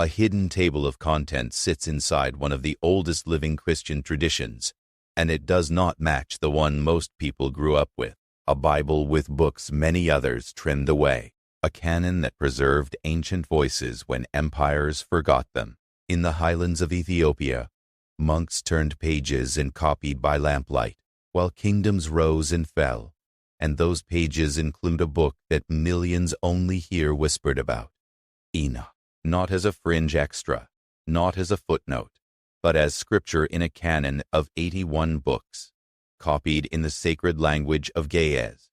A hidden table of contents sits inside one of the oldest living Christian traditions, and it does not match the one most people grew up with. A Bible with books many others trimmed away. A canon that preserved ancient voices when empires forgot them. In the highlands of Ethiopia, monks turned pages and copied by lamplight, while kingdoms rose and fell, and those pages include a book that millions only hear whispered about. Enoch, not as a fringe extra, not as a footnote, but as scripture in a canon of 81 books, copied in the sacred language of Ge'ez,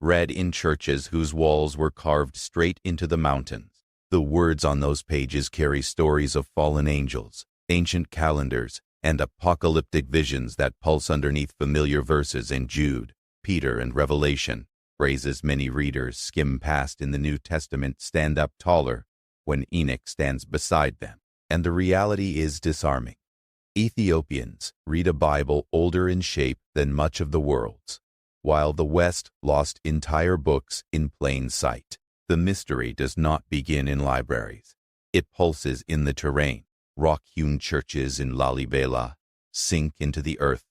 read in churches whose walls were carved straight into the mountains. The words on those pages carry stories of fallen angels, ancient calendars, and apocalyptic visions that pulse underneath familiar verses in Jude, Peter, and Revelation. Phrases many readers skim past in the New Testament stand up taller when Enoch stands beside them, and the reality is disarming. Ethiopians read a Bible older in shape than much of the world's, while the West lost entire books in plain sight. The mystery does not begin in libraries. It pulses in the terrain. Rock-hewn churches in Lalibela sink into the earth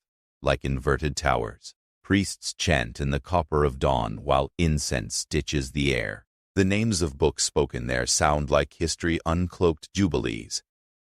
like inverted towers. Priests chant in the copper of dawn while incense stitches the air. The names of books spoken there sound like history uncloaked jubilees.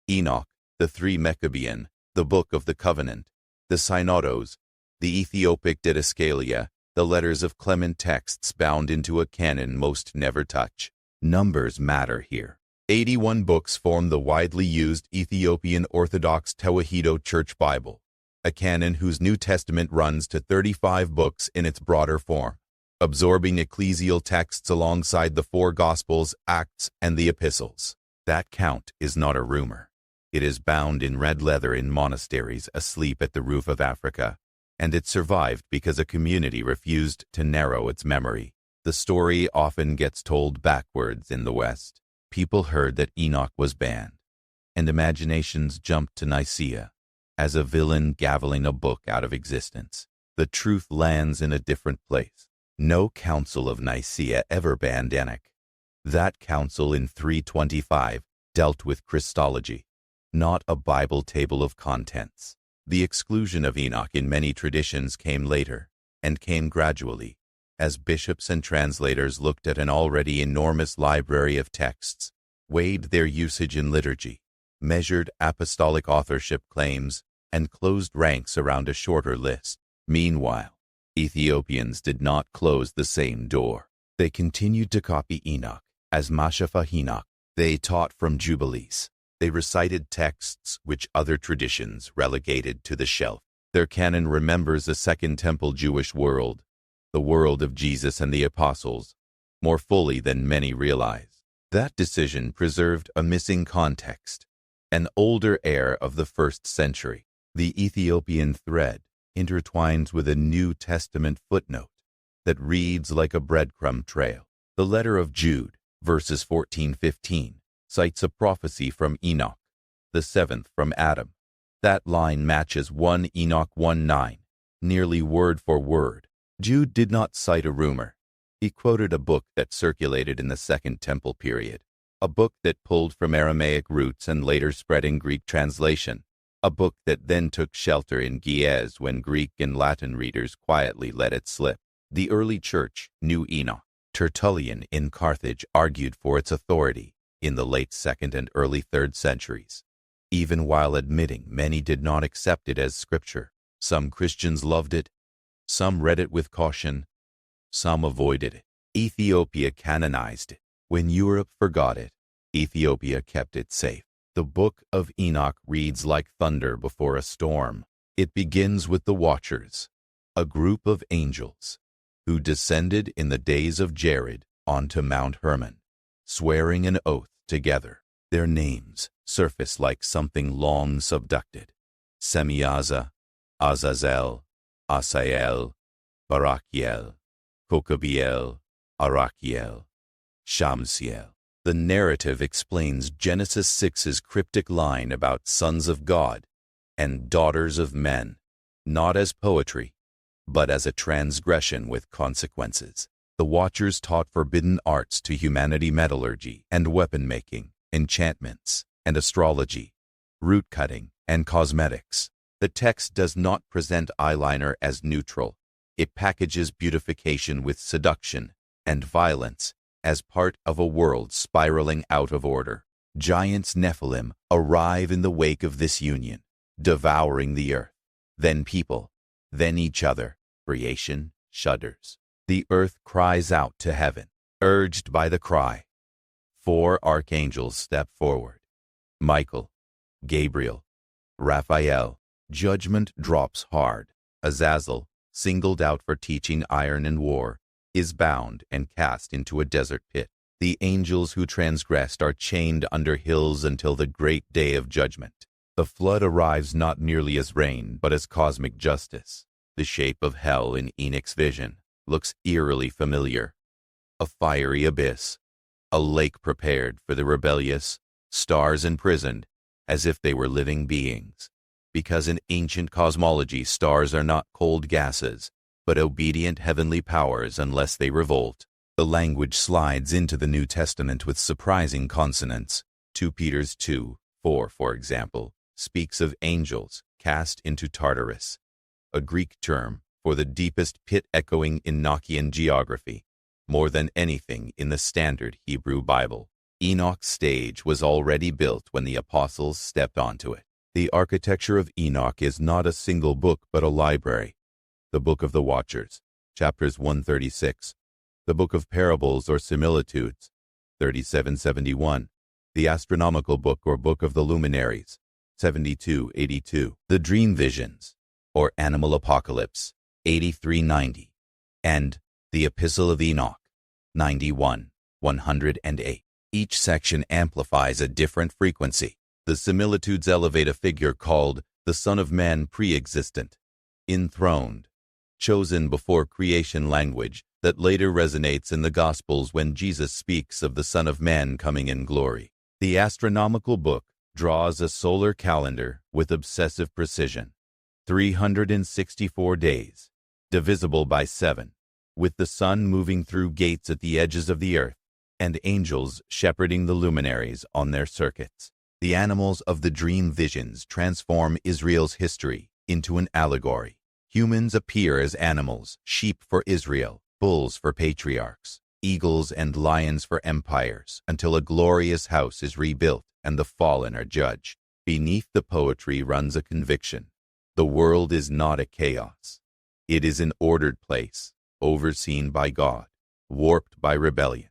Enoch, the Three Maccabean, the Book of the Covenant, the Synodos, the Ethiopic Didascalia, the letters of Clement texts bound into a canon most never touch. Numbers matter here. 81 books form the widely used Ethiopian Orthodox Tewahedo Church Bible, a canon whose New Testament runs to 35 books in its broader form, absorbing ecclesial texts alongside the 4 Gospels, Acts, and the Epistles. That count is not a rumor. It is bound in red leather in monasteries asleep at the roof of Africa, and it survived because a community refused to narrow its memory. The story often gets told backwards in the West. People heard that Enoch was banned, and imaginations jumped to Nicaea as a villain gaveling a book out of existence. The truth lands in a different place. No council of Nicaea ever banned Enoch. That council in 325 dealt with Christology, not a Bible table of contents. The exclusion of Enoch in many traditions came later, and came gradually, as bishops and translators looked at an already enormous library of texts, weighed their usage in liturgy, measured apostolic authorship claims, and closed ranks around a shorter list. Meanwhile, Ethiopians did not close the same door. They continued to copy Enoch as Mashafa Enoch. They taught from Jubilees. They recited texts which other traditions relegated to the shelf. Their canon remembers a Second Temple Jewish world, the world of Jesus and the apostles, more fully than many realize. That decision preserved a missing context, an older heir of the first century. The Ethiopian thread intertwines with a New Testament footnote that reads like a breadcrumb trail. The letter of Jude, verses 14-15, cites a prophecy from Enoch, the 7th from Adam. That line matches 1 Enoch 1:9, nearly word for word. Jude did not cite a rumor. He quoted a book that circulated in the Second Temple period, a book that pulled from Aramaic roots and later spread in Greek translation, a book that then took shelter in Ge'ez when Greek and Latin readers quietly let it slip. The early church knew Enoch. Tertullian in Carthage argued for its authority in the late 2nd and early 3rd centuries, even while admitting many did not accept it as scripture. Some Christians loved it, some read it with caution, some avoided it. Ethiopia canonized it. When Europe forgot it, Ethiopia kept it safe. The Book of Enoch reads like thunder before a storm. It begins with the Watchers, a group of angels who descended in the days of Jared onto Mount Hermon, swearing an oath together. Their names surface like something long subducted: Semiaza, Azazel, Asael, Barakiel, Kokabiel, Arakiel, Shamsiel. The narrative explains Genesis 6's cryptic line about sons of God and daughters of men, not as poetry, but as a transgression with consequences. The Watchers taught forbidden arts to humanity: metallurgy and weapon-making, enchantments, and astrology, root cutting, and cosmetics. The text does not present eyeliner as neutral. It packages beautification with seduction and violence as part of a world spiraling out of order. Giants Nephilim arrive in the wake of this union, devouring the earth, then people, then each other. Creation shudders. The earth cries out to heaven. Urged by the cry, 4 archangels step forward. Michael, Gabriel, Raphael. Judgment drops hard. Azazel, singled out for teaching iron and war, is bound and cast into a desert pit. The angels who transgressed are chained under hills until the great day of judgment. The flood arrives not merely as rain, but as cosmic justice. The shape of hell in Enoch's vision looks eerily familiar. A fiery abyss, a lake prepared for the rebellious, stars imprisoned, as if they were living beings. Because in ancient cosmology, stars are not cold gases, but obedient heavenly powers unless they revolt. The language slides into the New Testament with surprising consonants. 2 Peter 2:4, for example, speaks of angels cast into Tartarus, a Greek term for the deepest pit echoing Enochian geography. More than anything in the standard Hebrew Bible, Enoch's stage was already built when the apostles stepped onto it. The architecture of Enoch is not a single book but a library. The Book of the Watchers, chapters 136. The Book of Parables or Similitudes, 3771. The Astronomical Book or Book of the Luminaries, 7282. The Dream Visions, or Animal Apocalypse, 8390. And the Epistle of Enoch, 91:108. Each section amplifies a different frequency. The similitudes elevate a figure called the Son of Man pre-existent, enthroned, chosen before creation language that later resonates in the Gospels when Jesus speaks of the Son of Man coming in glory. The astronomical book draws a solar calendar with obsessive precision, 364 days, divisible by 7, with the sun moving through gates at the edges of the earth, and angels shepherding the luminaries on their circuits. The animals of the dream visions transform Israel's history into an allegory. Humans appear as animals, sheep for Israel, bulls for patriarchs, eagles and lions for empires, until a glorious house is rebuilt and the fallen are judged. Beneath the poetry runs a conviction. The world is not a chaos. It is an ordered place, overseen by God, warped by rebellion,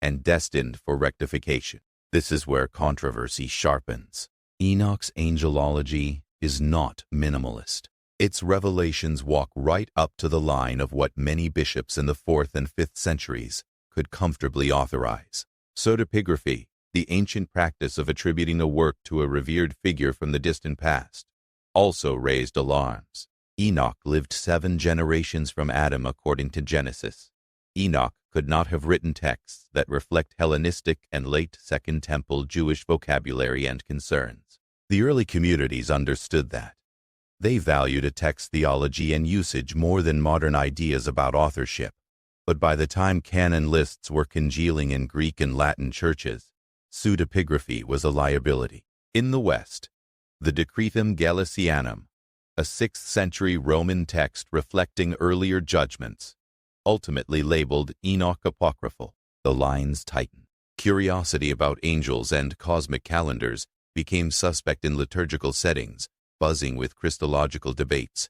and destined for rectification. This is where controversy sharpens. Enoch's angelology is not minimalist. Its revelations walk right up to the line of what many bishops in the 4th and 5th centuries could comfortably authorize. Pseudepigraphy, the ancient practice of attributing a work to a revered figure from the distant past, also raised alarms. Enoch lived 7 generations from Adam according to Genesis. Enoch could not have written texts that reflect Hellenistic and late Second Temple Jewish vocabulary and concerns. The early communities understood that. They valued a text theology and usage more than modern ideas about authorship. But by the time canon lists were congealing in Greek and Latin churches, pseudepigraphy was a liability. In the West, the Decretum Gallicanum, a 6th century Roman text reflecting earlier judgments, ultimately labeled Enoch Apocryphal. The lines tighten. Curiosity about angels and cosmic calendars became suspect in liturgical settings, buzzing with Christological debates,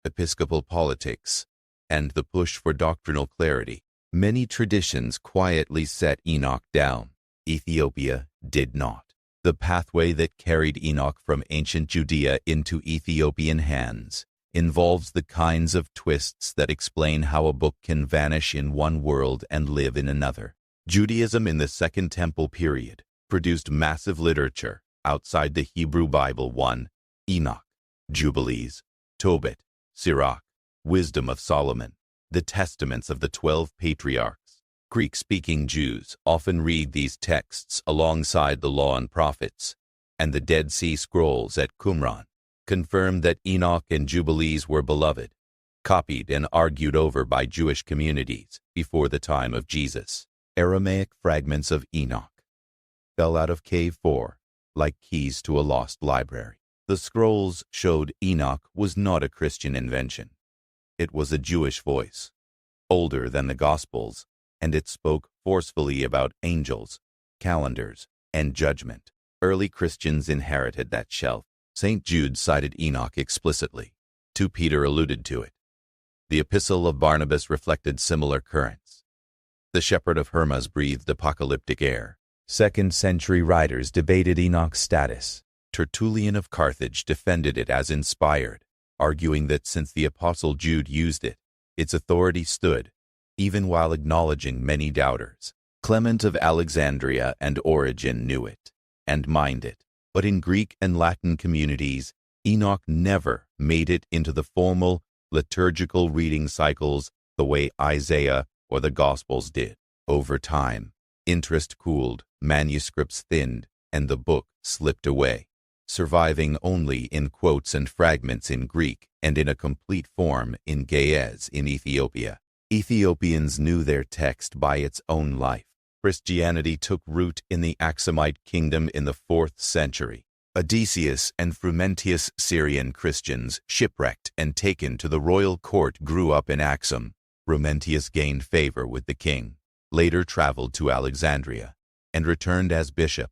episcopal politics, and the push for doctrinal clarity. Many traditions quietly set Enoch down. Ethiopia did not. The pathway that carried Enoch from ancient Judea into Ethiopian hands involves the kinds of twists that explain how a book can vanish in one world and live in another. Judaism in the Second Temple period produced massive literature outside the Hebrew Bible. 1. Enoch, Jubilees, Tobit, Sirach, Wisdom of Solomon, the Testaments of the 12 Patriarchs. Greek-speaking Jews often read these texts alongside the Law and Prophets, and the Dead Sea Scrolls at Qumran confirmed that Enoch and Jubilees were beloved, copied and argued over by Jewish communities before the time of Jesus. Aramaic fragments of Enoch fell out of Cave 4, like keys to a lost library. The scrolls showed Enoch was not a Christian invention. It was a Jewish voice, older than the Gospels, and it spoke forcefully about angels, calendars, and judgment. Early Christians inherited that shelf. St. Jude cited Enoch explicitly. 2 Peter alluded to it. The Epistle of Barnabas reflected similar currents. The Shepherd of Hermas breathed apocalyptic air. 2nd century writers debated Enoch's status. Tertullian of Carthage defended it as inspired, arguing that since the Apostle Jude used it, its authority stood, even while acknowledging many doubters. Clement of Alexandria and Origen knew it, and mined it, but in Greek and Latin communities, Enoch never made it into the formal, liturgical reading cycles the way Isaiah or the Gospels did. Over time, interest cooled, manuscripts thinned, and the book slipped away, surviving only in quotes and fragments in Greek and in a complete form in Ge'ez in Ethiopia. Ethiopians knew their text by its own life. Christianity took root in the Aksumite kingdom in the 4th century. Odysseus and Frumentius, Syrian Christians, shipwrecked and taken to the royal court, grew up in Aksum. Frumentius gained favor with the king, later traveled to Alexandria, and returned as bishop,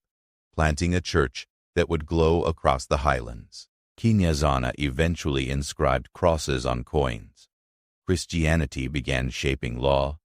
planting a church that would glow across the highlands. Kinyazana eventually inscribed crosses on coins. Christianity began shaping law,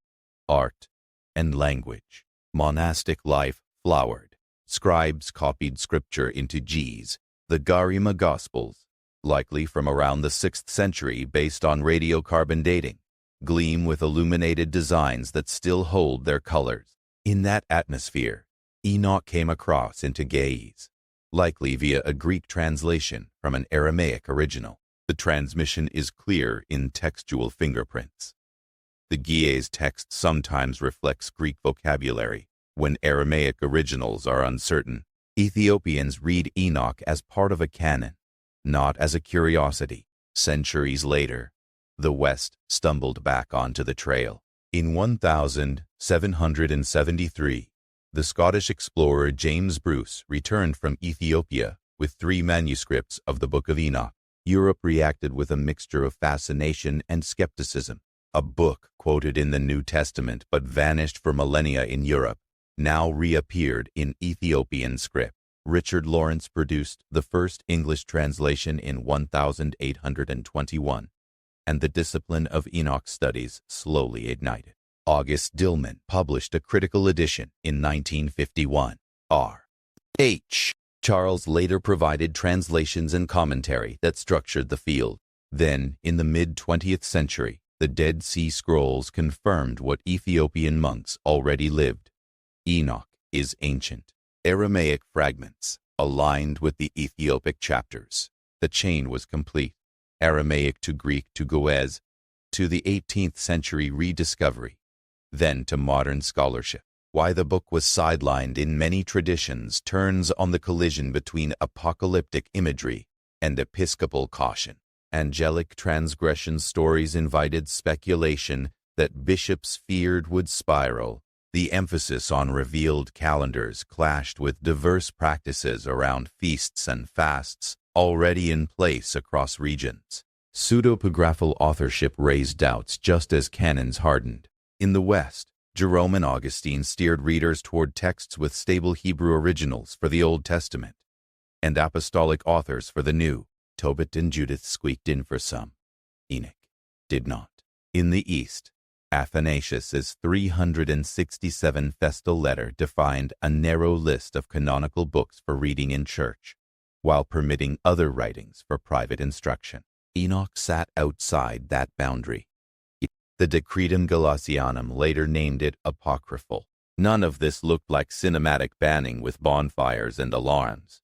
art, and language. Monastic life flowered. Scribes copied scripture into G's, the Garima Gospels, likely from around the 6th century based on radiocarbon dating, gleam with illuminated designs that still hold their colors. In that atmosphere, Enoch came across into Ge'ez, likely via a Greek translation from an Aramaic original. The transmission is clear in textual fingerprints. The Ge'ez text sometimes reflects Greek vocabulary when Aramaic originals are uncertain. Ethiopians read Enoch as part of a canon, not as a curiosity. Centuries later, the West stumbled back onto the trail. In 1773, the Scottish explorer James Bruce returned from Ethiopia with 3 manuscripts of the Book of Enoch. Europe reacted with a mixture of fascination and skepticism. A book quoted in the New Testament but vanished for millennia in Europe now reappeared in Ethiopian script. Richard Lawrence produced the first English translation in 1821, and the discipline of Enoch studies slowly ignited. August Dillman published a critical edition in 1951. R.H. Charles later provided translations and commentary that structured the field. Then, in the mid-20th century, the Dead Sea Scrolls confirmed what Ethiopian monks already lived. Enoch is ancient. Aramaic fragments aligned with the Ethiopic chapters. The chain was complete. Aramaic to Greek to Ge'ez, to the 18th century rediscovery, then to modern scholarship. Why the book was sidelined in many traditions turns on the collision between apocalyptic imagery and episcopal caution. Angelic transgression stories invited speculation that bishops feared would spiral. The emphasis on revealed calendars clashed with diverse practices around feasts and fasts already in place across regions. Pseudepigraphal authorship raised doubts just as canons hardened. In the West, Jerome and Augustine steered readers toward texts with stable Hebrew originals for the Old Testament, and apostolic authors for the New. Tobit and Judith squeaked in for some. Enoch did not. In the East, Athanasius's 367 festal letter defined a narrow list of canonical books for reading in church, while permitting other writings for private instruction. Enoch sat outside that boundary. The Decretum Galatianum later named it apocryphal. None of this looked like cinematic banning with bonfires and alarms.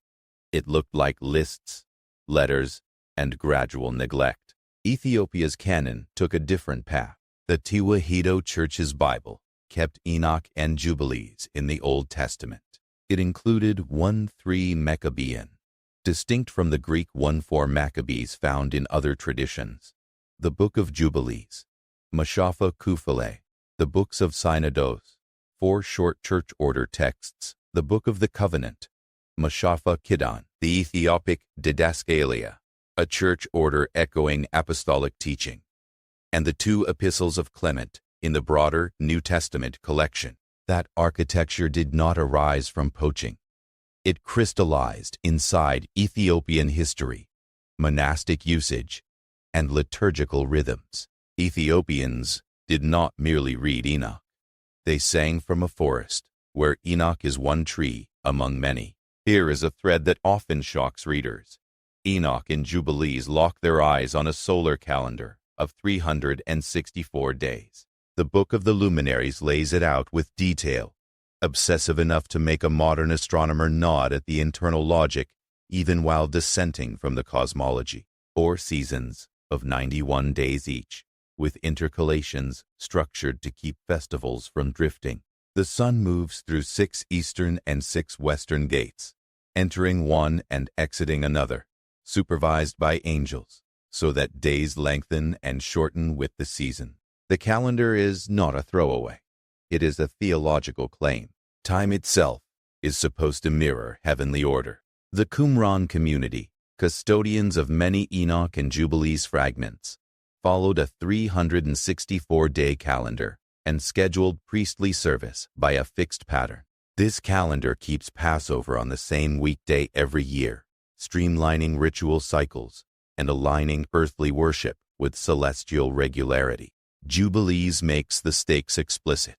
It looked like lists, letters, and gradual neglect. Ethiopia's canon took a different path. The Tewahedo Church's Bible kept Enoch and Jubilees in the Old Testament. It included 1-3 Maccabean, distinct from the Greek 1-4 Maccabees found in other traditions. The Book of Jubilees, Mashapha Kufale, the Books of Synodos, 4 short church order texts, the Book of the Covenant, Mashapha Kidan, the Ethiopic Didaskalia, a church order echoing apostolic teaching, and the two epistles of Clement in the broader New Testament collection. That architecture did not arise from poaching. It crystallized inside Ethiopian history, monastic usage, and liturgical rhythms. Ethiopians did not merely read Enoch. They sang from a forest, where Enoch is one tree among many. Here is a thread that often shocks readers. Enoch and Jubilees lock their eyes on a solar calendar of 364 days. The Book of the Luminaries lays it out with detail, obsessive enough to make a modern astronomer nod at the internal logic even while dissenting from the cosmology. 4 seasons of 91 days each, with intercalations structured to keep festivals from drifting. The sun moves through 6 eastern and 6 western gates, entering one and exiting another, supervised by angels, so that days lengthen and shorten with the season. The calendar is not a throwaway. It is a theological claim. Time itself is supposed to mirror heavenly order. The Qumran community, custodians of many Enoch and Jubilees fragments, followed a 364-day calendar and scheduled priestly service by a fixed pattern. This calendar keeps Passover on the same weekday every year, streamlining ritual cycles and aligning earthly worship with celestial regularity. Jubilees makes the stakes explicit.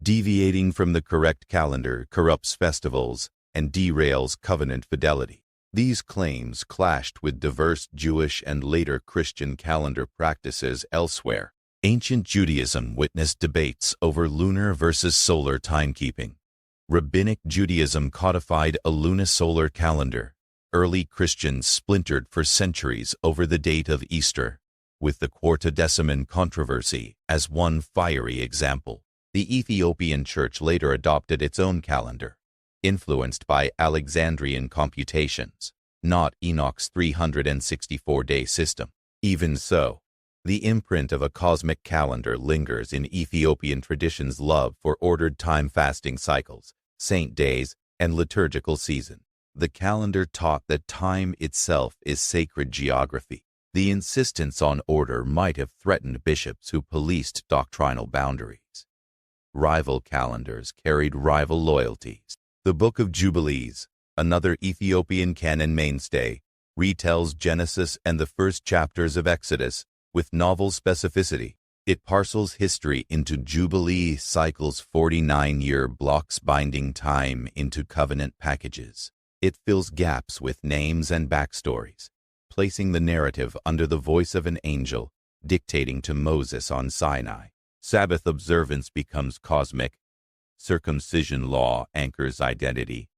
Deviating from the correct calendar corrupts festivals and derails covenant fidelity. These claims clashed with diverse Jewish and later Christian calendar practices elsewhere. Ancient Judaism witnessed debates over lunar versus solar timekeeping. Rabbinic Judaism codified a lunisolar calendar. Early Christians splintered for centuries over the date of Easter, with the Quartodeciman controversy as one fiery example. The Ethiopian Church later adopted its own calendar, influenced by Alexandrian computations, not Enoch's 364-day system. Even so, the imprint of a cosmic calendar lingers in Ethiopian tradition's love for ordered time-fasting cycles, saint days, and liturgical season. The calendar taught that time itself is sacred geography. The insistence on order might have threatened bishops who policed doctrinal boundaries. Rival calendars carried rival loyalties. The Book of Jubilees, another Ethiopian canon mainstay, retells Genesis and the first chapters of Exodus with novel specificity. It parcels history into Jubilee cycles, 49-year blocks binding time into covenant packages. It fills gaps with names and backstories, placing the narrative under the voice of an angel, dictating to Moses on Sinai. Sabbath observance becomes cosmic. Circumcision law anchors identity.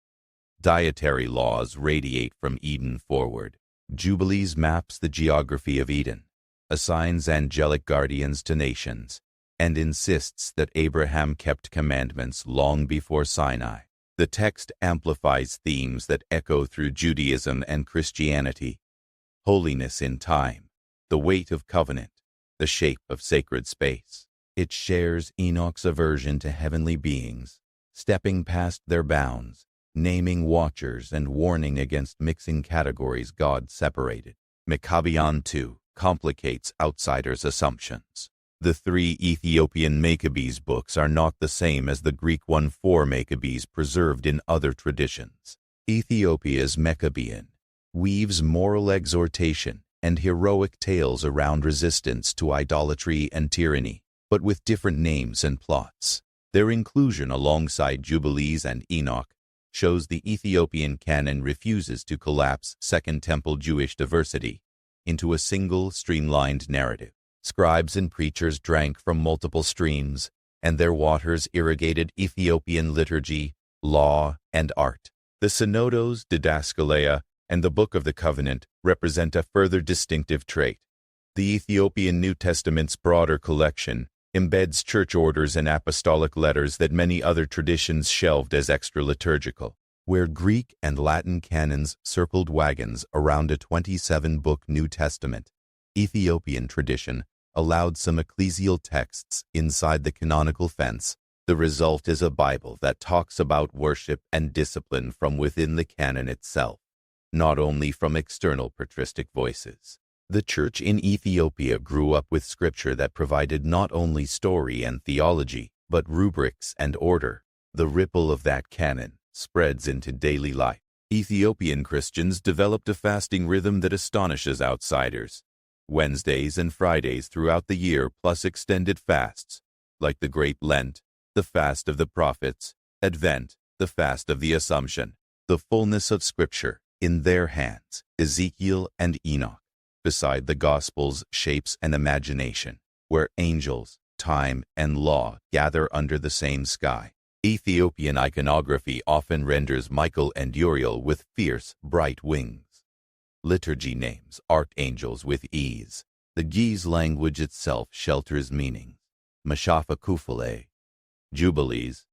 Dietary laws radiate from Eden forward. Jubilees maps the geography of Eden, assigns angelic guardians to nations, and insists that Abraham kept commandments long before Sinai. The text amplifies themes that echo through Judaism and Christianity: holiness in time, the weight of covenant, the shape of sacred space. It shares Enoch's aversion to heavenly beings, stepping past their bounds, naming watchers and warning against mixing categories God separated. Maccabean 2 complicates outsiders' assumptions. The 3 Ethiopian Maccabees books are not the same as the Greek 1-4 Maccabees preserved in other traditions. Ethiopia's Maccabean weaves moral exhortation and heroic tales around resistance to idolatry and tyranny, but with different names and plots. Their inclusion alongside Jubilees and Enoch shows the Ethiopian canon refuses to collapse Second Temple Jewish diversity into a single streamlined narrative. Scribes and preachers drank from multiple streams, and their waters irrigated Ethiopian liturgy, law, and art. The Synodos, Didaskalia, and the Book of the Covenant represent a further distinctive trait. The Ethiopian New Testament's broader collection embeds church orders and apostolic letters that many other traditions shelved as extra-liturgical. Where Greek and Latin canons circled wagons around a 27-book New Testament, Ethiopian tradition allowed some ecclesial texts inside the canonical fence The result is a Bible that talks about worship and discipline from within the canon itself, not only from external patristic voices. The church in Ethiopia grew up with scripture that provided not only story and theology, but rubrics and order. The ripple of that canon spreads into daily life. Ethiopian Christians developed a fasting rhythm that astonishes outsiders. Wednesdays and Fridays throughout the year, plus extended fasts, like the Great Lent, the Fast of the Prophets, Advent, the Fast of the Assumption. The fullness of Scripture in their hands, Ezekiel and Enoch, beside the Gospels shapes an imagination, where angels, time, and law gather under the same sky. Ethiopian iconography often renders Michael and Uriel with fierce, bright wings. Liturgy names archangels with ease. The Ge'ez language itself shelters meanings. Mashafa Kufale, Jubilees,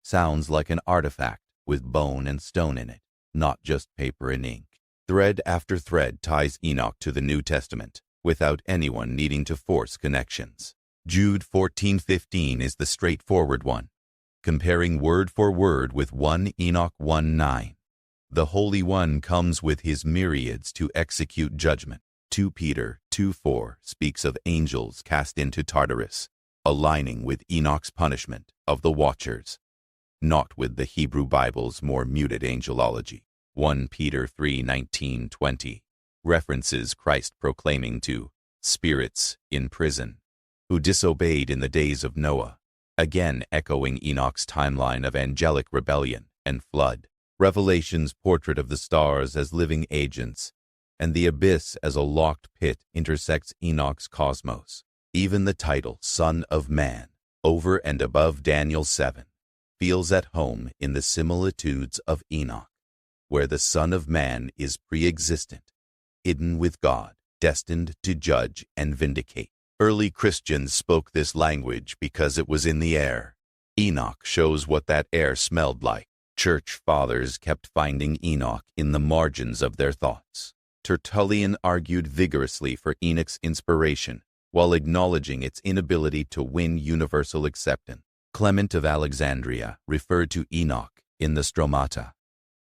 sounds like an artifact with bone and stone in it, not just paper and ink. Thread after thread ties Enoch to the New Testament, without anyone needing to force connections. Jude 14:15 is the straightforward one, comparing word for word with 1 Enoch 1:9. The Holy One comes with his myriads to execute judgment. 2 Peter 2:4 speaks of angels cast into Tartarus, aligning with Enoch's punishment of the Watchers, not with the Hebrew Bible's more muted angelology. 1 Peter 3:19-20 references Christ proclaiming to spirits in prison who disobeyed in the days of Noah, again echoing Enoch's timeline of angelic rebellion and flood. Revelation's portrait of the stars as living agents and the abyss as a locked pit intersects Enoch's cosmos. Even the title, Son of Man, over and above Daniel 7, feels at home in the similitudes of Enoch, where the Son of Man is pre-existent, hidden with God, destined to judge and vindicate. Early Christians spoke this language because it was in the air. Enoch shows what that air smelled like. Church fathers kept finding Enoch in the margins of their thoughts. Tertullian argued vigorously for Enoch's inspiration, while acknowledging its inability to win universal acceptance. Clement of Alexandria referred to Enoch in the Stromata.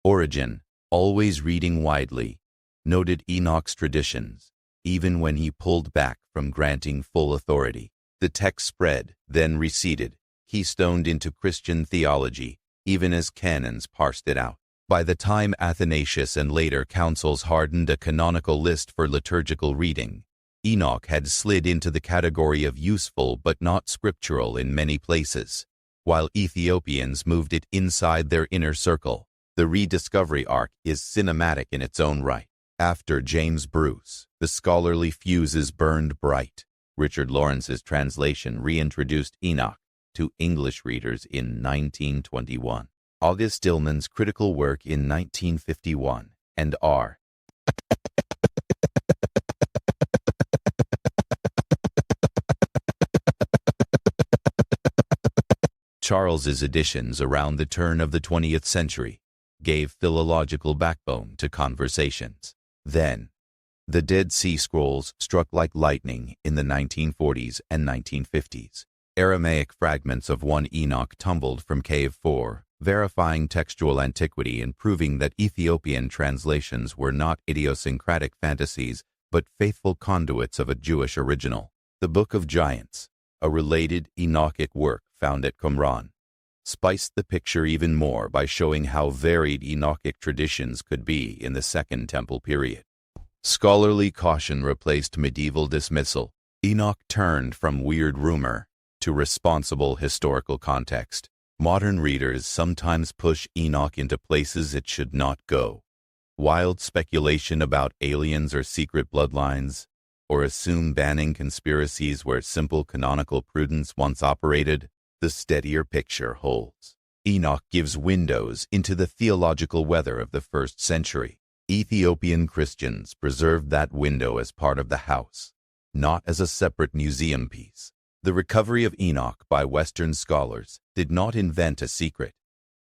Origen, always reading widely, noted Enoch's traditions, even when he pulled back from granting full authority. The text spread, then receded, keystoned into Christian theology, even as canons parsed it out. By the time Athanasius and later councils hardened a canonical list for liturgical reading, Enoch had slid into the category of useful but not scriptural in many places, while Ethiopians moved it inside their inner circle. The rediscovery arc is cinematic in its own right. After James Bruce, the scholarly fuses burned bright. Richard Lawrence's translation reintroduced Enoch to English readers in 1921. August Stillman's critical work in 1951, and R. Charles's editions around the turn of the 20th century gave philological backbone to conversations. Then, the Dead Sea Scrolls struck like lightning in the 1940s and 1950s. Aramaic fragments of 1 Enoch tumbled from Cave 4, verifying textual antiquity and proving that Ethiopian translations were not idiosyncratic fantasies but faithful conduits of a Jewish original. The Book of Giants, a related Enochic work found at Qumran, spiced the picture even more by showing how varied Enochic traditions could be in the Second Temple period. Scholarly caution replaced medieval dismissal. Enoch turned from weird rumor to responsible historical context. Modern readers sometimes push Enoch into places it should not go. Wild speculation about aliens or secret bloodlines, or assume banning conspiracies where simple canonical prudence once operated. The steadier picture holds. Enoch gives windows into the theological weather of the first century. Ethiopian Christians preserved that window as part of the house, not as a separate museum piece. The recovery of Enoch by Western scholars did not invent a secret.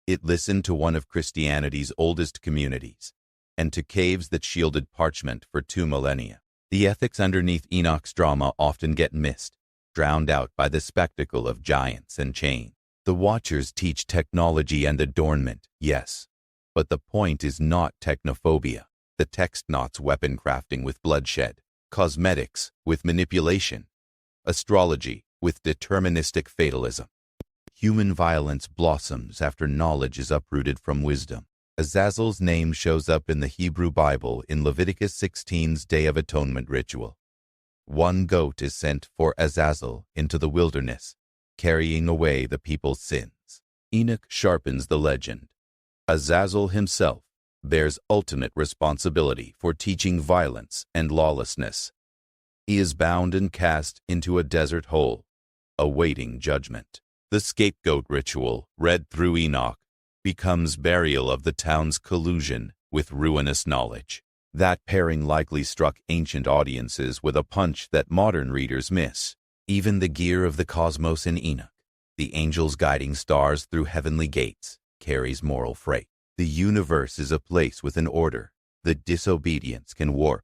It listened to one of Christianity's oldest communities, and to caves that shielded parchment for 2 millennia. The ethics underneath Enoch's drama often get missed, drowned out by the spectacle of giants and chains. The Watchers teach technology and adornment, yes, but the point is not technophobia. The text knots weapon crafting with bloodshed, cosmetics with manipulation, astrology with deterministic fatalism. Human violence blossoms after knowledge is uprooted from wisdom. Azazel's name shows up in the Hebrew Bible in Leviticus 16's Day of Atonement ritual. One goat is sent for Azazel into the wilderness, carrying away the people's sins. Enoch sharpens the legend. Azazel himself bears ultimate responsibility for teaching violence and lawlessness. He is bound and cast into a desert hole, awaiting judgment. The scapegoat ritual, read through Enoch, becomes burial of the town's collusion with ruinous knowledge. That pairing likely struck ancient audiences with a punch that modern readers miss. Even the gear of the cosmos in Enoch, the angels guiding stars through heavenly gates, carries moral freight. The universe is a place with an order that disobedience can warp,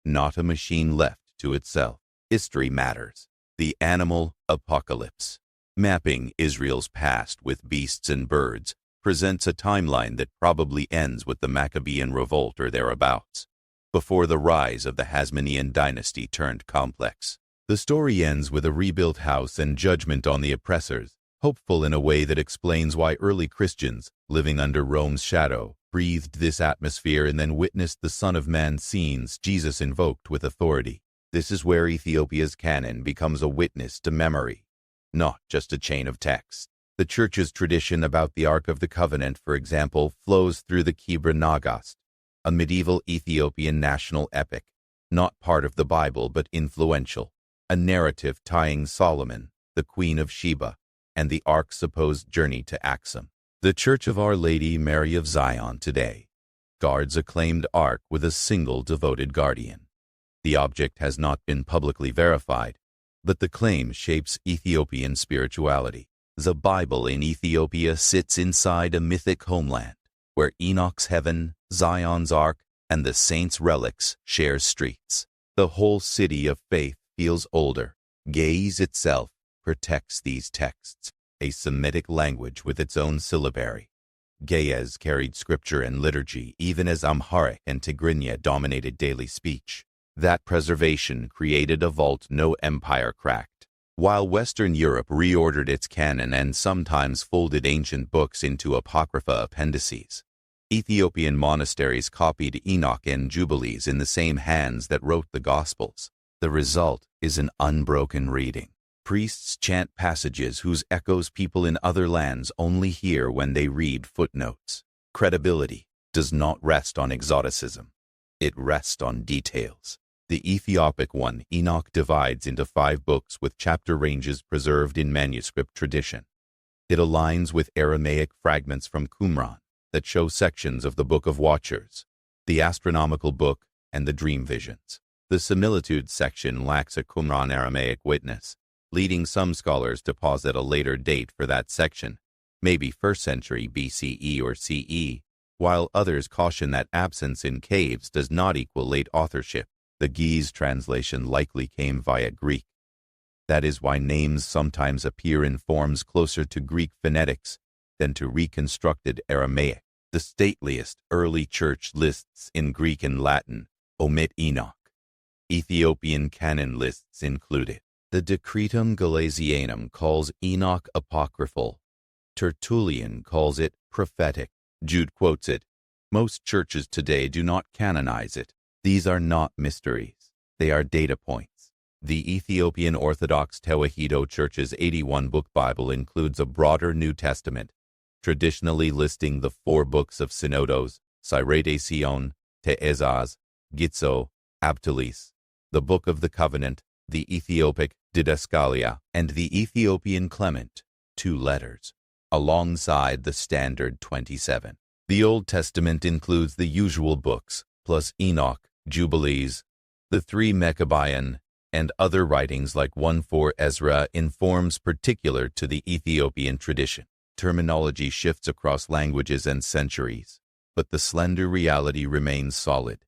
not a machine left to itself. History matters. The animal apocalypse, mapping Israel's past with beasts and birds, presents a timeline that probably ends with the Maccabean revolt or thereabouts, before the rise of the Hasmonean dynasty turned complex. The story ends with a rebuilt house and judgment on the oppressors, hopeful in a way that explains why early Christians, living under Rome's shadow, breathed this atmosphere and then witnessed the Son of Man scenes Jesus invoked with authority. This is where Ethiopia's canon becomes a witness to memory, not just a chain of text. The Church's tradition about the Ark of the Covenant, for example, flows through the Kebra Nagast, a medieval Ethiopian national epic, not part of the Bible but influential, a narrative tying Solomon, the Queen of Sheba, and the Ark's supposed journey to Axum. The Church of Our Lady Mary of Zion today guards a claimed Ark with a single devoted guardian. The object has not been publicly verified, but the claim shapes Ethiopian spirituality. The Bible in Ethiopia sits inside a mythic homeland, where Enoch's heaven, Zion's ark, and the saints' relics share streets. The whole city of faith feels older. Ge'ez itself protects these texts, a Semitic language with its own syllabary. Ge'ez carried scripture and liturgy even as Amharic and Tigrinya dominated daily speech. That preservation created a vault no empire cracked. While Western Europe reordered its canon and sometimes folded ancient books into apocrypha appendices, Ethiopian monasteries copied Enoch and Jubilees in the same hands that wrote the Gospels. The result is an unbroken reading. Priests chant passages whose echoes people in other lands only hear when they read footnotes. Credibility does not rest on exoticism. It rests on details. The Ethiopic one, Enoch, divides into 5 books with chapter ranges preserved in manuscript tradition. It aligns with Aramaic fragments from Qumran that show sections of the Book of Watchers, the astronomical book, and the dream visions. The similitude section lacks a Qumran Aramaic witness, leading some scholars to posit a later date for that section, maybe 1st century BCE or CE, while others caution that absence in caves does not equal late authorship. The Ge'ez translation likely came via Greek. That is why names sometimes appear in forms closer to Greek phonetics than to reconstructed Aramaic. The stateliest early church lists in Greek and Latin omit Enoch. Ethiopian canon lists include it. The Decretum Galasianum calls Enoch apocryphal. Tertullian calls it prophetic. Jude quotes it. Most churches today do not canonize it. These are not mysteries. They are data points. The Ethiopian Orthodox Tewahedo Church's 81-book Bible includes a broader New Testament, traditionally listing the 4 books of Synodos, Sirete Sion, Te'ezaz, Gitzo, Abtalis, the Book of the Covenant, the Ethiopic Didaskalia, and the Ethiopian Clement, 2 letters, alongside the standard 27. The Old Testament includes the usual books, plus Enoch, Jubilees, the 3 Maccabean, and other writings like 1-4 Ezra in forms particular to the Ethiopian tradition. Terminology shifts across languages and centuries, but the slender reality remains solid.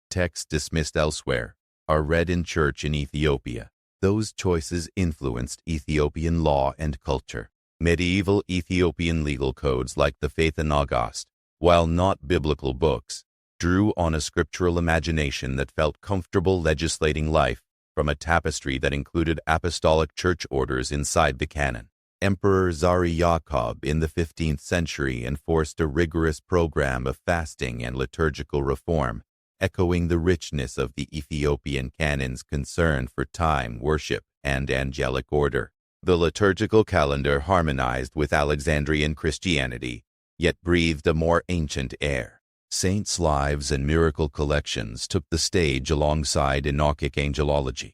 Texts dismissed elsewhere are read in church in Ethiopia. Those choices influenced Ethiopian law and culture. Medieval Ethiopian legal codes like the Faith and August, while not biblical books, drew on a scriptural imagination that felt comfortable legislating life from a tapestry that included apostolic church orders inside the canon. Emperor Zari Yacob in the 15th century enforced a rigorous program of fasting and liturgical reform, echoing the richness of the Ethiopian canon's concern for time, worship, and angelic order. The liturgical calendar harmonized with Alexandrian Christianity, yet breathed a more ancient air. Saints' lives and miracle collections took the stage alongside Enochic angelology.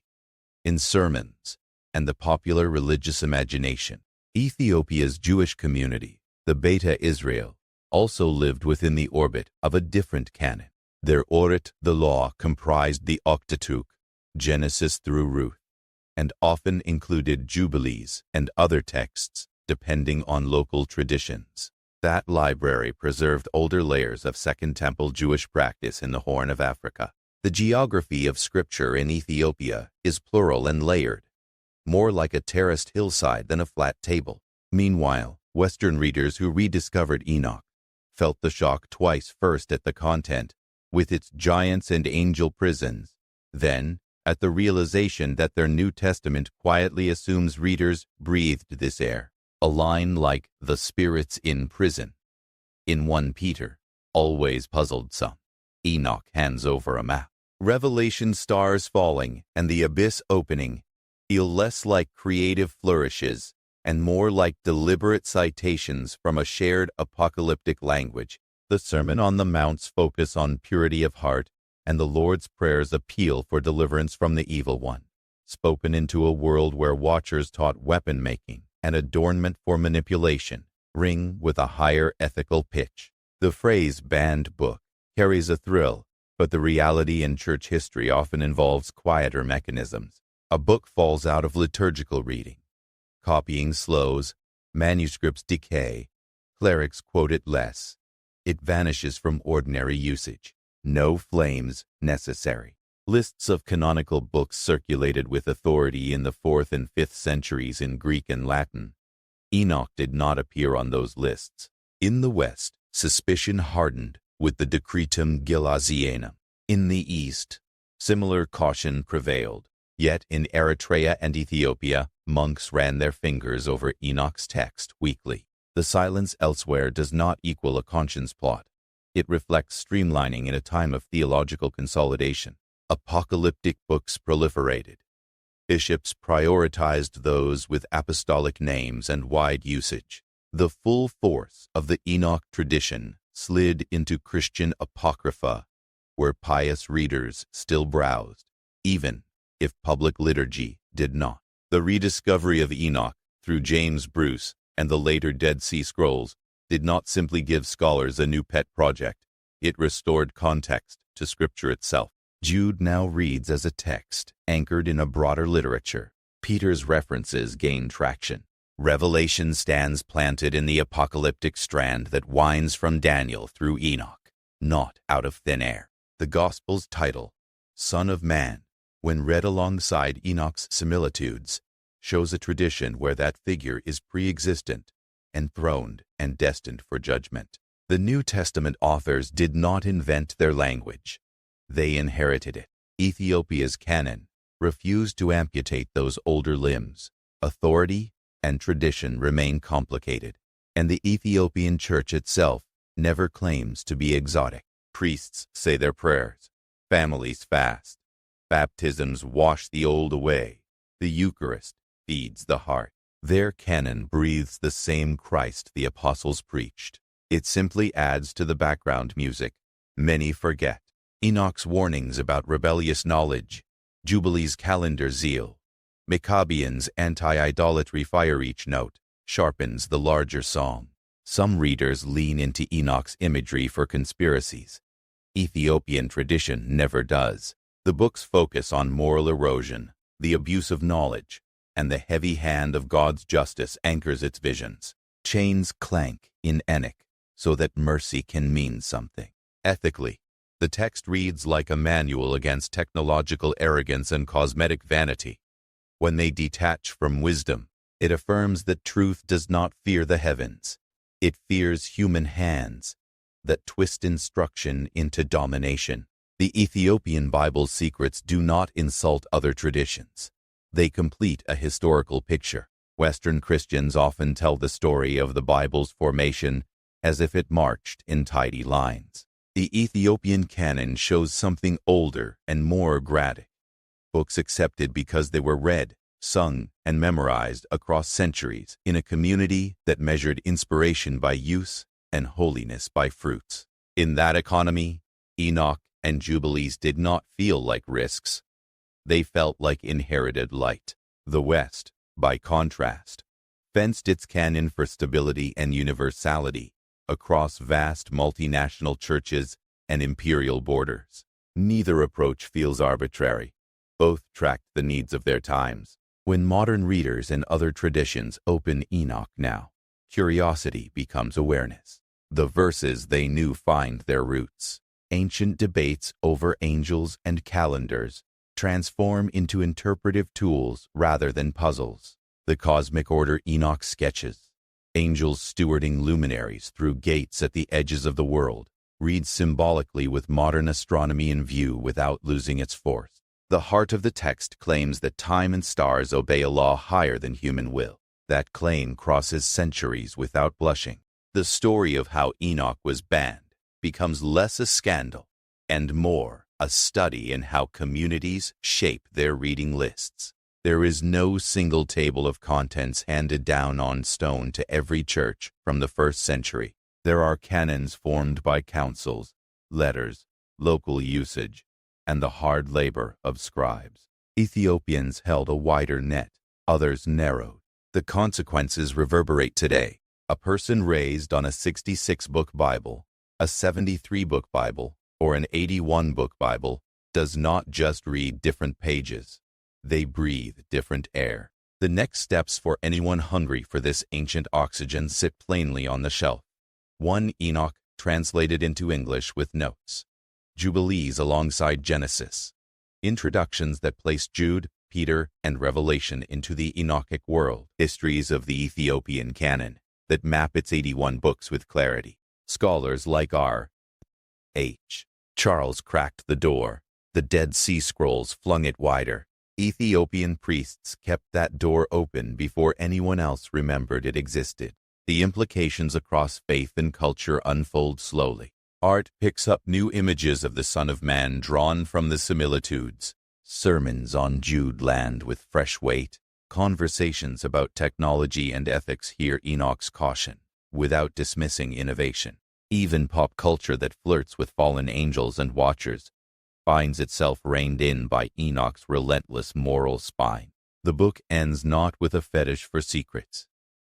In sermons and the popular religious imagination, Ethiopia's Jewish community, the Beta Israel, also lived within the orbit of a different canon. Their Orit, the law, comprised the Octateuch, Genesis through Ruth, and often included jubilees and other texts depending on local traditions. That library preserved older layers of Second Temple Jewish practice in the Horn of Africa. The geography of Scripture in Ethiopia is plural and layered, more like a terraced hillside than a flat table. Meanwhile, Western readers who rediscovered Enoch felt the shock twice: first at the content, with its giants and angel prisons, then at the realization that their New Testament quietly assumes readers breathed this air. A line like "the spirits in prison" in 1 Peter always puzzled some. Enoch hands over a map. Revelation stars falling and the abyss opening feel less like creative flourishes and more like deliberate citations from a shared apocalyptic language. The Sermon on the Mount's focus on purity of heart and the Lord's Prayer's appeal for deliverance from the evil one, spoken into a world where watchers taught weapon-making and adornment for manipulation, ring with a higher ethical pitch. The phrase "banned book" carries a thrill, but the reality in church history often involves quieter mechanisms. A book falls out of liturgical reading. Copying slows, manuscripts decay, clerics quote it less. It vanishes from ordinary usage. No flames necessary. Lists of canonical books circulated with authority in the 4th and 5th centuries in Greek and Latin. Enoch did not appear on those lists. In the West, suspicion hardened with the Decretum Gilasianum. In the East, similar caution prevailed. Yet in Eritrea and Ethiopia, monks ran their fingers over Enoch's text weekly. The silence elsewhere does not equal a conscience plot. It reflects streamlining in a time of theological consolidation. Apocalyptic books proliferated. Bishops prioritized those with apostolic names and wide usage. The full force of the Enoch tradition slid into Christian apocrypha, where pious readers still browsed, even if public liturgy did not. The rediscovery of Enoch through James Bruce and the later Dead Sea Scrolls did not simply give scholars a new pet project. It restored context to Scripture itself. Jude now reads as a text anchored in a broader literature. Peter's references gain traction. Revelation stands planted in the apocalyptic strand that winds from Daniel through Enoch, not out of thin air. The Gospel's title, Son of Man, when read alongside Enoch's similitudes, shows a tradition where that figure is pre-existent, enthroned, and destined for judgment. The New Testament authors did not invent their language. They inherited it. Ethiopia's canon refused to amputate those older limbs. Authority and tradition remain complicated, and the Ethiopian church itself never claims to be exotic. Priests say their prayers. Families fast. Baptisms wash the old away. The Eucharist feeds the heart. Their canon breathes the same Christ the apostles preached. It simply adds to the background music many forget. Enoch's warnings about rebellious knowledge, Jubilee's calendar zeal, Maccabean's anti-idolatry fire each note sharpens the larger song. Some readers lean into Enoch's imagery for conspiracies. Ethiopian tradition never does. The books focus on moral erosion, the abuse of knowledge, and the heavy hand of God's justice anchors its visions. Chains clank in Enoch so that mercy can mean something. Ethically, the text reads like a manual against technological arrogance and cosmetic vanity. When they detach from wisdom, It affirms that truth does not fear the heavens. It fears human hands that twist instruction into domination. The Ethiopian Bible's secrets do not insult other traditions. They complete a historical picture. Western Christians often tell the story of the Bible's formation as if it marched in tidy lines. The Ethiopian canon shows something older and more gradic. Books accepted because they were read, sung, and memorized across centuries in a community that measured inspiration by use and holiness by fruits. In that economy, Enoch and Jubilees did not feel like risks. They felt like inherited light. The West, by contrast, fenced its canon for stability and universality across vast multinational churches and imperial borders. Neither approach feels arbitrary. Both tracked the needs of their times. When modern readers and other traditions open Enoch now, curiosity becomes awareness. The verses they knew find their roots. Ancient debates over angels and calendars transform into interpretive tools rather than puzzles. The cosmic order Enoch sketches, angels stewarding luminaries through gates at the edges of the world, reads symbolically with modern astronomy in view without losing its force. The heart of the text claims that time and stars obey a law higher than human will. That claim crosses centuries without blushing. The story of how Enoch was banned becomes less a scandal and more a study in how communities shape their reading lists. There is no single table of contents handed down on stone to every church from the first century. There are canons formed by councils, letters, local usage, and the hard labor of scribes. Ethiopians held a wider net, others narrowed. The consequences reverberate today. A person raised on a 66-book Bible, a 73-book Bible, or an 81-book Bible does not just read different pages. They breathe different air. The next steps for anyone hungry for this ancient oxygen sit plainly on the shelf. 1 Enoch translated into English with notes. Jubilees alongside Genesis. Introductions that place Jude, Peter, and Revelation into the Enochic world. Histories of the Ethiopian canon that map its 81 books with clarity. Scholars like R. H. Charles cracked the door. The Dead Sea Scrolls flung it wider. Ethiopian priests kept that door open before anyone else remembered it existed. The implications across faith and culture unfold slowly. Art picks up new images of the Son of Man drawn from the similitudes. Sermons on Jude land with fresh weight. Conversations about technology and ethics hear Enoch's caution, without dismissing innovation. Even pop culture that flirts with fallen angels and watchers finds itself reined in by Enoch's relentless moral spine. The book ends not with a fetish for secrets,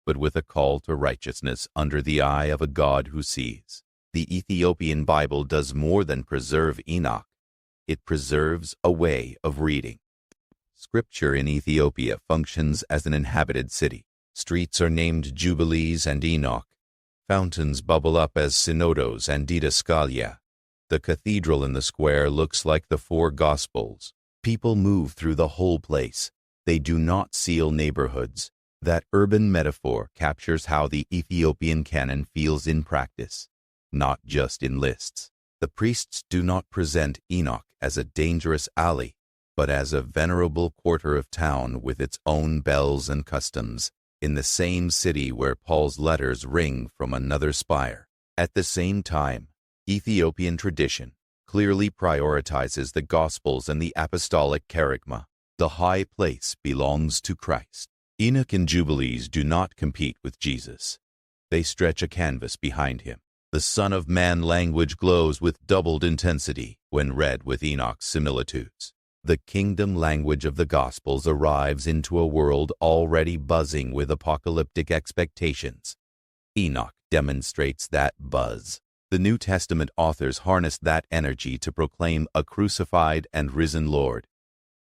but with a call to righteousness under the eye of a God who sees. The Ethiopian Bible does more than preserve Enoch. It preserves a way of reading. Scripture in Ethiopia functions as an inhabited city. Streets are named Jubilees and Enoch. Fountains bubble up as synodos and didaskalia. The cathedral in the square looks like the four Gospels. People move through the whole place. They do not seal neighborhoods. That urban metaphor captures how the Ethiopian canon feels in practice, not just in lists. The priests do not present Enoch as a dangerous alley, but as a venerable quarter of town with its own bells and customs, in the same city where Paul's letters ring from another spire. At the same time, Ethiopian tradition clearly prioritizes the Gospels and the apostolic kerygma. The high place belongs to Christ. Enoch and Jubilees do not compete with Jesus. They stretch a canvas behind him. The Son of Man language glows with doubled intensity when read with Enoch's similitudes. The kingdom language of the Gospels arrives into a world already buzzing with apocalyptic expectations. Enoch demonstrates that buzz. The New Testament authors harnessed that energy to proclaim a crucified and risen Lord,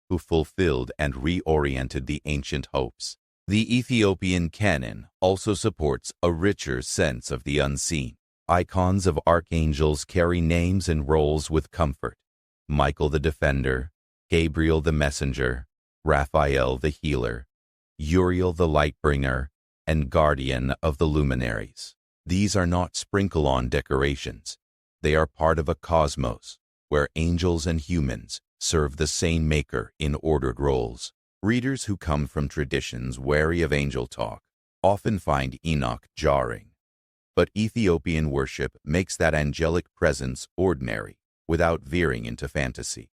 who fulfilled and reoriented the ancient hopes. The Ethiopian canon also supports a richer sense of the unseen. Icons of archangels carry names and roles with comfort. Michael the defender, Gabriel the messenger, Raphael the healer. Uriel the Lightbringer, and guardian of the luminaries. These are not sprinkle-on decorations. They are part of a cosmos where angels and humans serve the same maker in ordered roles. Readers who come from traditions wary of angel talk often find Enoch jarring. But Ethiopian worship makes that angelic presence ordinary without veering into fantasy.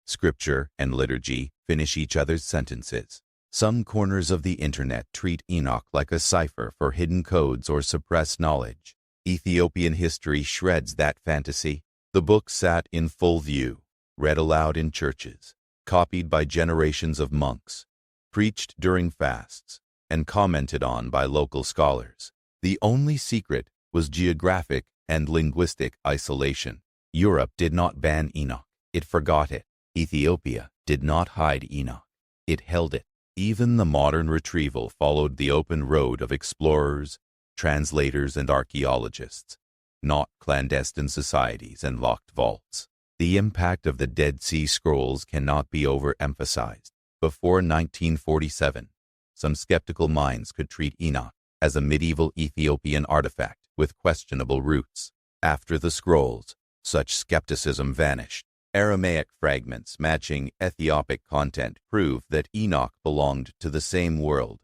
Scripture and liturgy finish each other's sentences. Some corners of the internet treat Enoch like a cipher for hidden codes or suppressed knowledge. Ethiopian history shreds that fantasy. The book sat in full view, read aloud in churches, copied by generations of monks, preached during fasts, and commented on by local scholars. The only secret was geographic and linguistic isolation. Europe did not ban Enoch, it forgot it. Ethiopia did not hide Enoch, it held it. Even the modern retrieval followed the open road of explorers, translators, and archaeologists, not clandestine societies and locked vaults. The impact of the Dead Sea Scrolls cannot be overemphasized. Before 1947, some skeptical minds could treat Enoch as a medieval Ethiopian artifact with questionable roots. After the scrolls, such skepticism vanished. Aramaic fragments matching Ethiopic content prove that Enoch belonged to the same world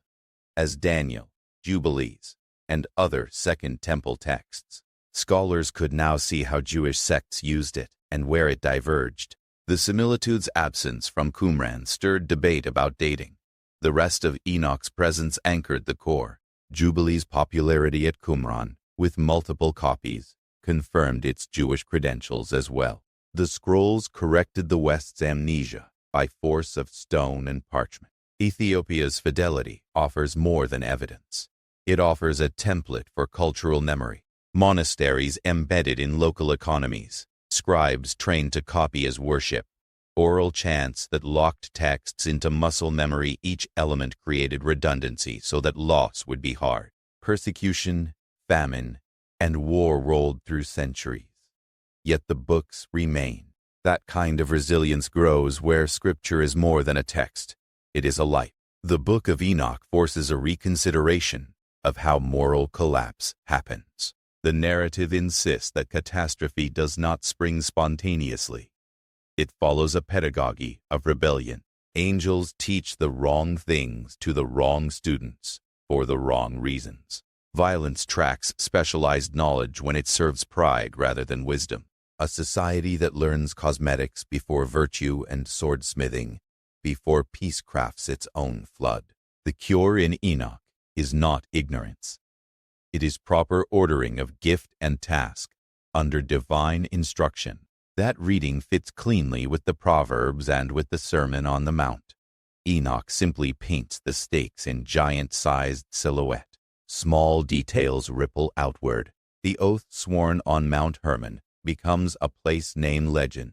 as Daniel, Jubilees, and other Second Temple texts. Scholars could now see how Jewish sects used it and where it diverged. The similitude's absence from Qumran stirred debate about dating. The rest of Enoch's presence anchored the core. Jubilee's popularity at Qumran, with multiple copies, confirmed its Jewish credentials as well. The scrolls corrected the West's amnesia by force of stone and parchment. Ethiopia's fidelity offers more than evidence. It offers a template for cultural memory. Monasteries embedded in local economies, scribes trained to copy as worship, oral chants that locked texts into muscle memory. Each element created redundancy so that loss would be hard. Persecution, famine, and war rolled through centuries. Yet the books remain. That kind of resilience grows where Scripture is more than a text. It is a life. The Book of Enoch forces a reconsideration of how moral collapse happens. The narrative insists that catastrophe does not spring spontaneously. It follows a pedagogy of rebellion. Angels teach the wrong things to the wrong students for the wrong reasons. Violence tracks specialized knowledge when it serves pride rather than wisdom. A society that learns cosmetics before virtue and swordsmithing, before peace crafts its own flood. The cure in Enoch is not ignorance. It is proper ordering of gift and task under divine instruction. That reading fits cleanly with the Proverbs and with the Sermon on the Mount. Enoch simply paints the stakes in giant-sized silhouette. Small details ripple outward. The oath sworn on Mount Hermon becomes a place-name legend.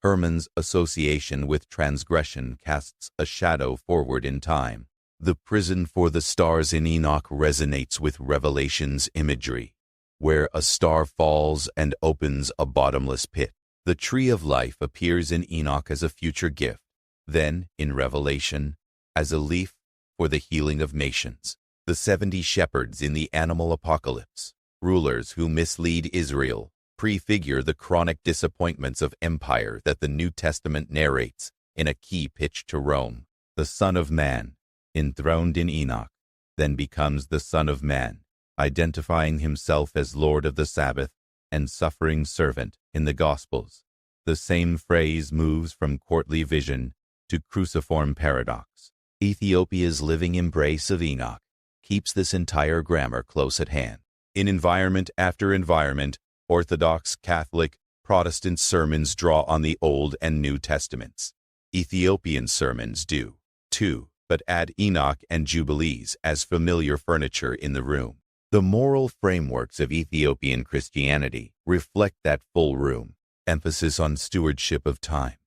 Hermon's association with transgression casts a shadow forward in time. The prison for the stars in Enoch resonates with Revelation's imagery, where a star falls and opens a bottomless pit. The tree of life appears in Enoch as a future gift, then, in Revelation, as a leaf for the healing of nations. The 70 shepherds in the animal apocalypse, rulers who mislead Israel, prefigure the chronic disappointments of empire that the New Testament narrates in a key pitch to Rome. The Son of Man, enthroned in Enoch, then becomes the Son of Man, identifying himself as Lord of the Sabbath and suffering servant in the Gospels. The same phrase moves from courtly vision to cruciform paradox. Ethiopia's living embrace of Enoch keeps this entire grammar close at hand. In environment after environment, Orthodox, Catholic, Protestant sermons draw on the Old and New Testaments. Ethiopian sermons do, too, but add Enoch and Jubilees as familiar furniture in the room. The moral frameworks of Ethiopian Christianity reflect that full room. Emphasis on stewardship of time,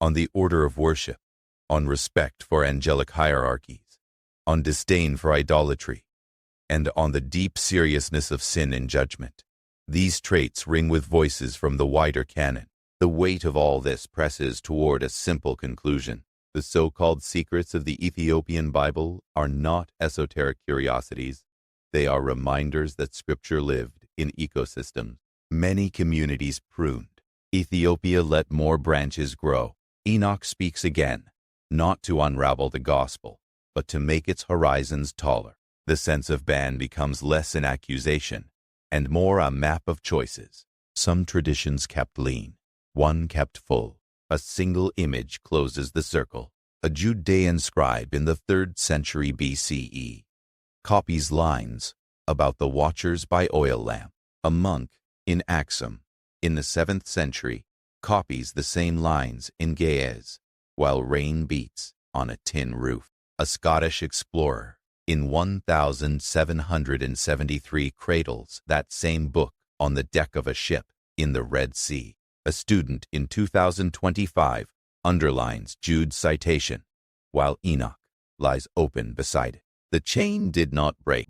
on the order of worship, on respect for angelic hierarchies, on disdain for idolatry, and on the deep seriousness of sin and judgment. These traits ring with voices from the wider canon. The weight of all this presses toward a simple conclusion. The so-called secrets of the Ethiopian Bible are not esoteric curiosities. They are reminders that Scripture lived in ecosystems. Many communities pruned. Ethiopia let more branches grow. Enoch speaks again, not to unravel the gospel, but to make its horizons taller. The sense of ban becomes less an accusation and more a map of choices. Some traditions kept lean, one kept full. A single image closes the circle. A Judean scribe in the 3rd century BCE copies lines about the watchers by oil lamp. A monk in Axum in the 7th century copies the same lines in Ge'ez while rain beats on a tin roof. A Scottish explorer in 1773 cradles that same book on the deck of a ship in the Red Sea. A student in 2025 underlines Jude's citation, while Enoch lies open beside it. The chain did not break.